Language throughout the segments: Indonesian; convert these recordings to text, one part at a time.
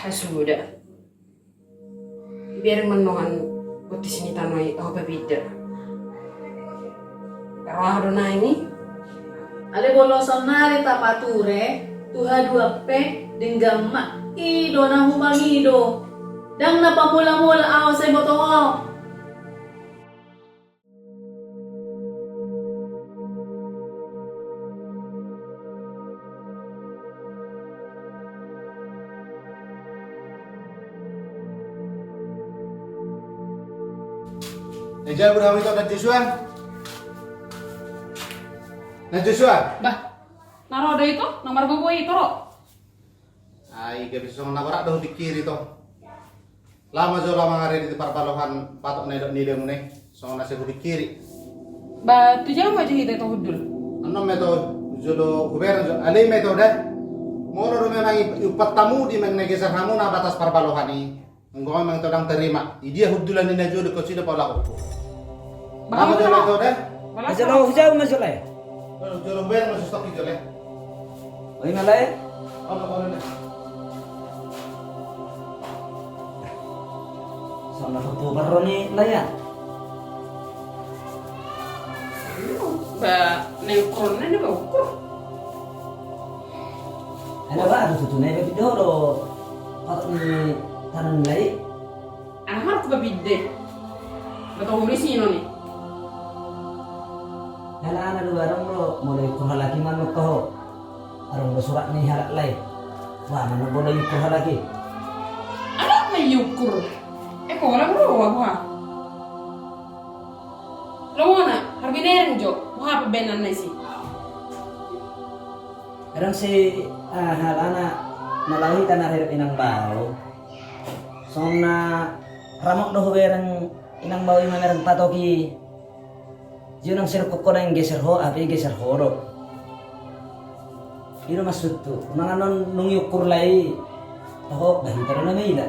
Sudah. Biar menuhan putih sini tanoi apa beda. Pero ada ini. Ale bolosan nari tapature tuha dua pe dengan mak ido na humangido dang napamula-mula awas sa botoho. Ejal berapa itu ada Joshua? Nah Joshua? Bah, naro ada itu nomor gue itu loh. Ay, gak bisa nawarak dah di kiri toh. Lama jo lama ngare di tempat balohan patok nedok ni demu nih. Soalnya nasi di kiri. Bah, tu jangan maju itu hudul. Ano meto jodo gubernur jo. Ali meto dah. Moro memang upat tamu di mengegeser kamu na batas parbalohan ni. Engkau memang todang terima. Dia hudulan ni jodo kau sudah pola aku. Lama jo meto dah. Masalah hujau masalah. Jodo gubernur masih stok itu leh. Oi malay. Apa leh? Sama foto baru ni layan. Bah, neuron ni bah ukur. Ada ba ada tutu na video do. Patok ni tanan lay. Anak harus berbeda. Betul huri sini ni. Hala ana do barang do mulai ko halaki man ko. Arong surat ni halak lay. Wah mana boleh ko halaki. Anak mayukur. Wala bro, wagwa. Lomona, harbinering jo, wah benan na si. Arang si halana nalahi tanah hirap inang bau. Sona ramok do berang inang bau imanarang patoki. Junang sirko ko na yung geser ho, api geser ho do. Iro masud tu, mga non nung yukur lay. Ako, bahintara na may ila.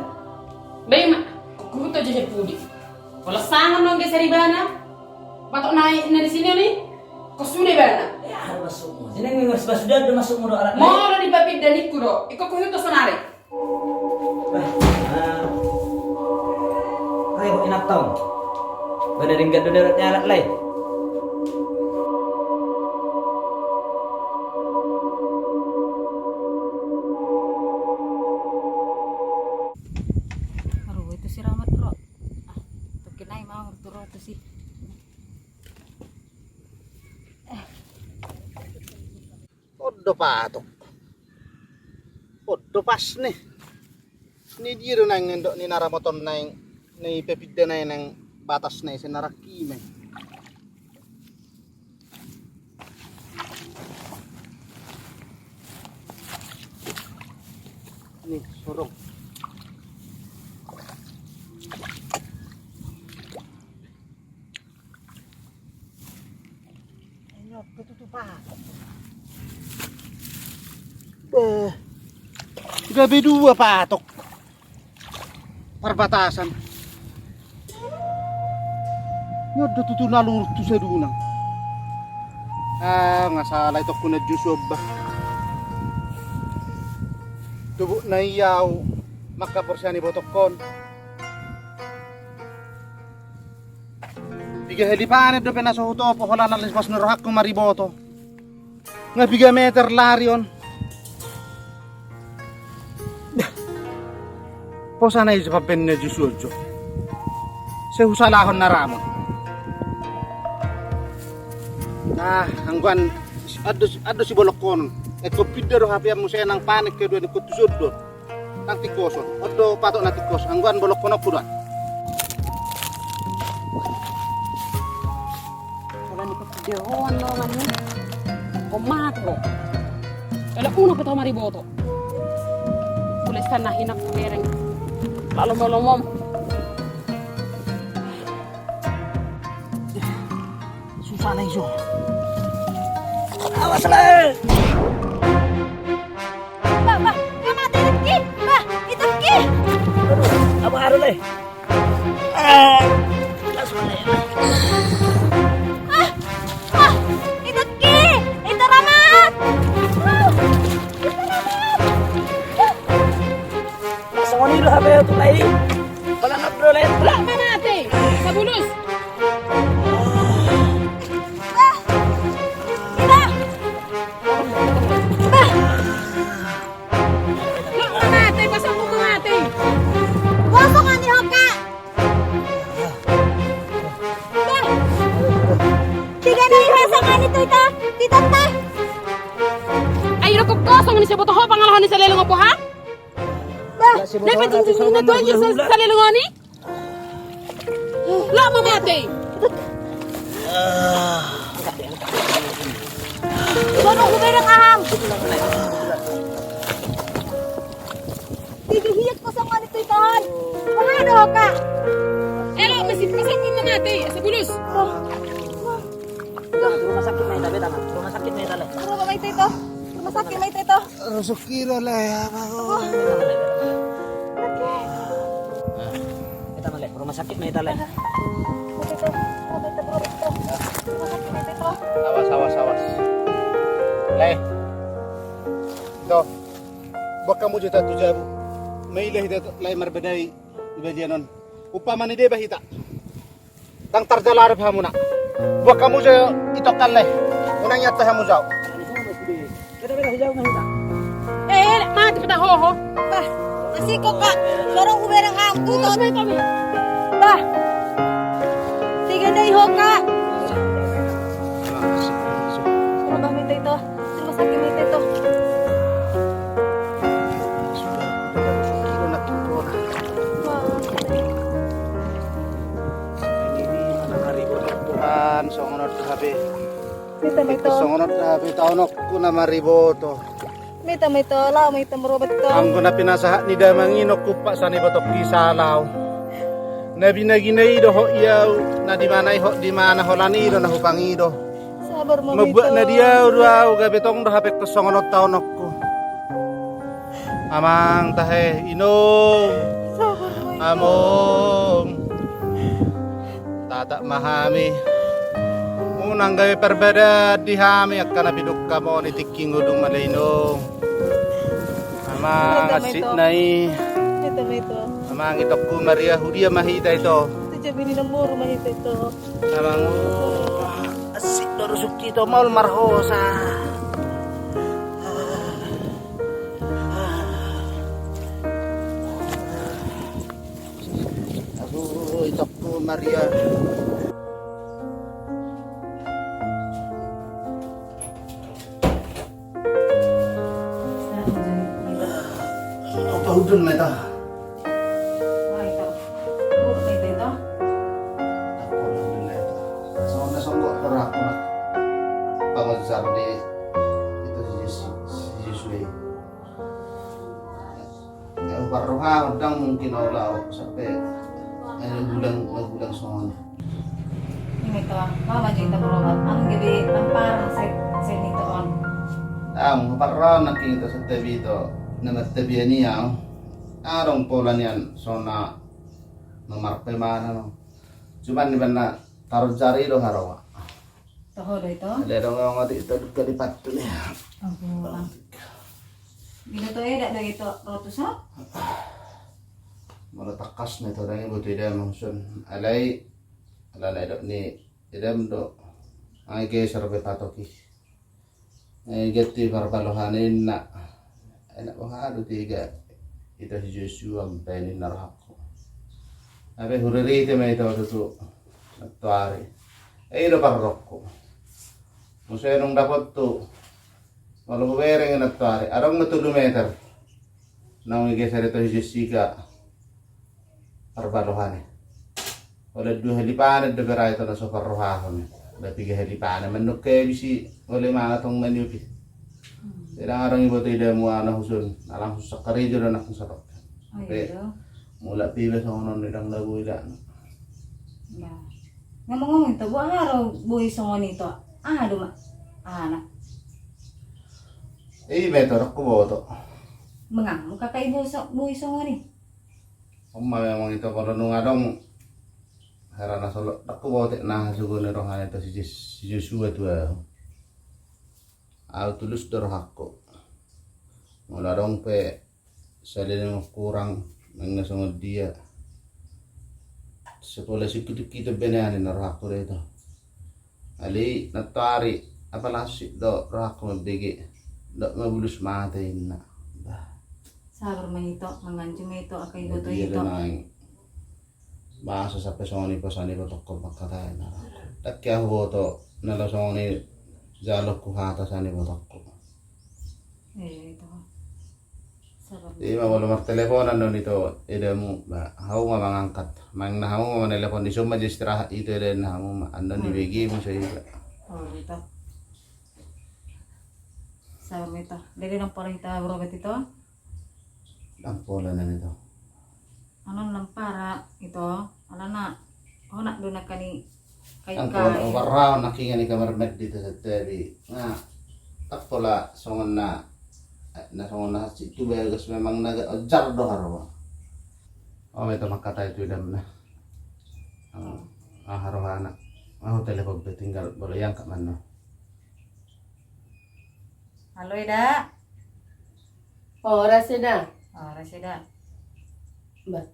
Bayma. Kuto aja pudi. Kalau sangat nong geseri bana, batok naik di sini nih, kau sudah bana. Ya harus masuk mo. Sini ngi mas sudah do masuk mo do alat. Mau di babit dan ikut do, ikut kau itu sonare. Ay ko inaptong. Bada ring gado darat alat lay. Odo patok. Odo pas nih. Ni dia nang ndok ni naramoton nang ni pepida nang batas nih senaraki men. Nih sorong. Ini tutup patok. Gabi dua patok perbatasan. Nyodo tutu nalur tu sedunang. Nggak salah itu kuna jusoba. Tubuh na iyaw maka porsyani botokon. Biga helipanet do penasohuto po holanan lispas nurohak ko mariboto. Nga biga meter larion. Po sana isa pa penne jusuljo. Se husalahon na ramon. Hangguan ado si bolokon. Et ko pidero hapi mo sa nang panik ke do ni kutusud do. Nang tikoson. Odo patok na tikos. Hangguan bolokon ako do. Wala ni pagdehoan no man ni. Komato. Kalau uno pa tayo mariboto. Tulisan na hinak ko mereng. Lalom-lalom. Susah na iso. Awas lah. Bah, mati Rifki. Bah, itu Rifki. Apa harus leh? Langsung leh. Itu Rifki. Itu Rahmat. Itu Rahmat. Masa Songoni do habe tu lai. Wala na bro lai. Wala man ate. Sa bulos. Bah! Bah! Wala man ate. Pasok mo mga ate. Waso ka ni Hoka! Bah! Tiga na ihasa ka nito ito! Titanta! Ay, kosong ni siya boto ho. Pangalahon ni sa lelong po ha? Bah! Dapat na doon yung sa lelong ni? Wala mo ate. Sono huberang aham! Tigihiyat ko sa nga nito itohan! Pangano Hoka! Elo, masip pasok mo mga ate. Sa bulos. Rumah sakit na itabe tama. Rumah sakit na itale. Ano ba may ito? Masakit may ito? Rusukiro lah ya ako. Kita male. Rumah sakit na itale. Awas. Leh. Ito. Baka mo jeta tujabu. May leh dito lay marbedai ibadianon. Upama ni de bahita. Tang tarjalar hamuna. Baka mo jo itokan leh. Unang yata hamu jao. Kita beda hijau na hita. Mati kita ho. Bah! Masiko ka! Sono huberang aham! Tutos! May kami. Bah! Tiga na Hoka! Ano ba may ito? Ano masakit may ito? Kilo na corona. Tuhan, songonot habi. Mita may ito. Songonot habi taonok ko na mariboto. Mita may ito. Lao may ito. Marobat ito. Ang ko na pinasahat ni Damanginok kupa sa ni Batok Kisalaw. Na binaginay do ho iyaw na di mana holani do na hupangido. Sabar mo Mabwa na diyaw ruaw gabitong do hapek to songonot taonok ko. Amang tahe inom. Sabar mo ito. Among tata mahami. Unang gawe perbeda di hami akan nabiduk kamo ni tiking udung malinong. Amang asit nai. Mita may ito. Amang itok ko Maria Hudia mahita ito. Ito dyan bininamuro mahita ito. Amang asit do rusuk ito maul marhosa. Aduh itok ko Maria. Apa udun na ito? Ako udun na ito. So nasongko pero ako na pangudsar di ito si Jisui. Ang paruha udang mungkin olaw sampai magulang songon. Ini to, mama jita berobat. Ang gabi ang parang sa nito on. Ang paruha nakita sa tabi ito na nagtabi niya. Arong pola niyan so na mamarpay mana no. Cuman di mana taruh jari lo harawa. Toho do ito. Lero nga dito kalipat to niya. Ampun. Bino to dak do ito rotus ha? Malatakas na ito dahil buto ida mangsun. Alay dok ni idam do. Ang ikay sarbe patoki. Ay geti parpalohanin na. Enak banget tiga. Ito si Joshua ang penin narako. Abe huriri may ito tutu. Nagtuari. Ito parrok ko. Musaya nung dapat to. Malubereng nga nagtuari. Arong na 2 meter. Nang igesar ito si Jessica. Parbaluhan. Wala 2 halipan at dabera ito na sa parruhahon. Wala 3 halipan. Manok kayo bisi. Wala mga itong manupi. Tidak orang ibu tidak mau anak husun, alang susah kerja dan anak susah. Ay do. Mula pibes sama non nidang lagu ida. Nah. Ngomong-ngomong to, buah araw buhi songo nito. Duma. Anak. Beto aku bawa to. Mengang muka kay buhi songo ni. Omma memang itu kalau nung adong harana solo aku bawa tek nah sugun rohan itu si Joshua tua. Aku tulus dor hakko. Mula dong pe salin kurang Nang nasungod dia. Sekolah si kita benani na rako dito. Ali natari apalasi do rako mabigi. Do mabulus mate na. Sabar mahito, manganjung ito, akay buto Dia ito. nang bahasa sa pesoni pasani batok ko makatay na rako. Takya ho to nalasoni jalok ko hata sani batok ko. Ito. Sabar. Di mawala magteleponan no nito ida mo ba haw nga mangangkat mang nahaw nga telepon di suma istirahat ito din na mo ando ni bigi mo sa iya. Oh, ito. Sabar mo ito. Dili lang pala ito, Robert ito. Ang pola na nito. Ano lang para ito. Ala na. O na doon na kani. Ang pola overround nakinga ni kamarmet dito sa TV. Nga tak pola songon na songon na si tubegas memang nag-jar do haro. Oh ito makatay itu dam na. Haro anak. Ako telepon tinggal boleh yang ka man no. Halo Ida. Oras na. Oh, Rasida. Ba.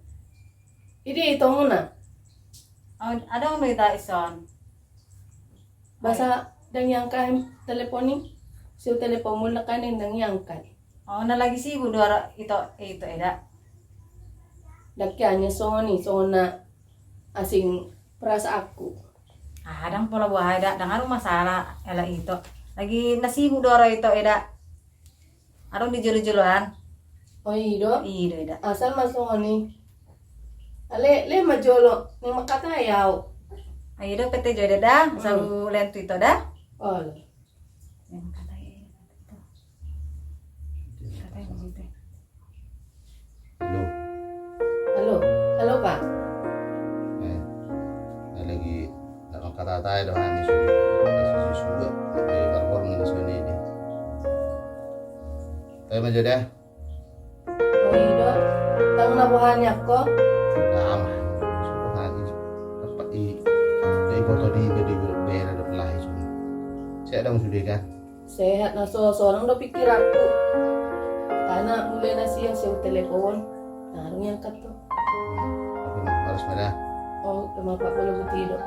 Idi ito muna. Oh, ada mo ita ison. Basa dang yang kan teleponing. Si telepon mo na kanin dang yang kan. Oh, nalagi si budora ito Ida. Lagyan niya Sony. So na asing perasa aku. Ah, dang pula buah Ida. Dang arong masalah ela ito. Lagi nasibu doro ito Ida. Arong di julu-juluhan. O ido. Ido Ida. Asal masuk ni. Le majolo ni makatayaw. Ay Ido pete jo Ida. Sa lentu ito da. Oh. Yang kata ito. Kata mo ito. Hello. Halo. Halo Pak. Lagi dalam kata tayo doon ni suga may parpor ng suni ni. Tayo man jud eh. O ido. Tang nabuhan niya ko. Tama. So hagi dapat i foto di bera do lahi so. Saya dong sudah kan. Sehat na so nang do pikir aku. Karena mulai na siya sa telepon. Narong yang kato. Oke, harus pada. Oh, 50 butido.